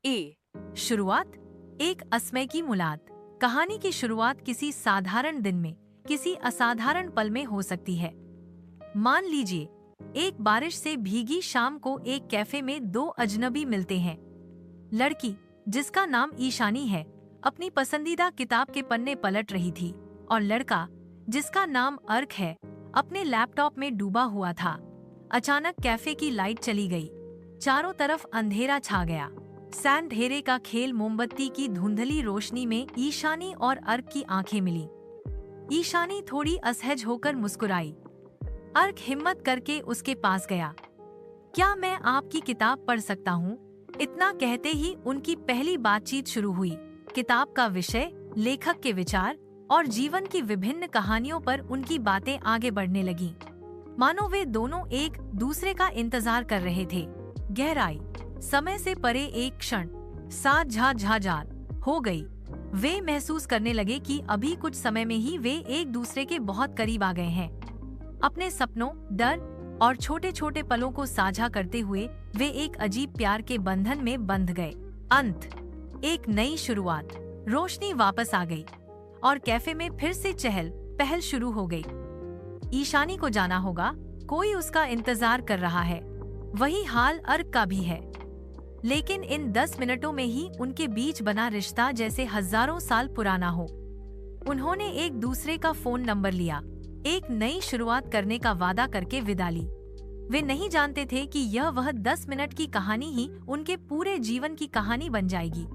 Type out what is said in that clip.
ए। शुरुआत। एक असमय की मुलाकात। कहानी की शुरुआत किसी साधारण दिन में, किसी असाधारण पल में हो सकती है। मान लीजिए, एक बारिश से भीगी शाम को एक कैफे में दो अजनबी मिलते हैं। लड़की, जिसका नाम ईशानी है, अपनी पसंदीदा किताब के पन्ने पलट रही थी, और लड़का, जिसका नाम अर्क है, अपने लैपटॉप में डूबा हुआ था। अचानक कैफे की लाइट चली गई। चारों तरफ अंधेरा छा गया। सैंधेरे का खेल। मोमबत्ती की धुंधली रोशनी में ईशानी और अर्क की आंखें मिली। ईशानी थोड़ी असहज होकर मुस्कुराई। अर्क हिम्मत करके उसके पास गया। क्या मैं आपकी किताब पढ़ सकता हूँ? इतना कहते ही उनकी पहली बातचीत शुरू हुई। किताब का विषय, लेखक के विचार और जीवन की विभिन्न कहानियों पर उनकी बातें आगे बढ़ने लगीं। मानो वे दोनों एक दूसरे का इंतजार कर रहे थे। गहराई। समय से परे एक क्षण साथ झाझाझार हो गई। वे महसूस करने लगे कि अभी कुछ समय में ही वे एक दूसरे के बहुत करीब आ गए हैं। अपने सपनों, डर और छोटे छोटे पलों को साझा करते हुए वे एक अजीब प्यार के बंधन में बंध गए। अंत। एक नई शुरुआत। रोशनी वापस आ गई और कैफे में फिर से चहल पहल शुरू हो गई। ईशानी को जाना होगा, कोई उसका इंतजार कर रहा है। वही हाल अर्क का भी है। लेकिन इन 10 मिनटों में ही उनके बीच बना रिश्ता जैसे हजारों साल पुराना हो। उन्होंने एक दूसरे का फोन नंबर लिया, एक नई शुरुआत करने का वादा करके विदा ली। वे नहीं जानते थे कि यह वह 10 मिनट की कहानी ही उनके पूरे जीवन की कहानी बन जाएगी।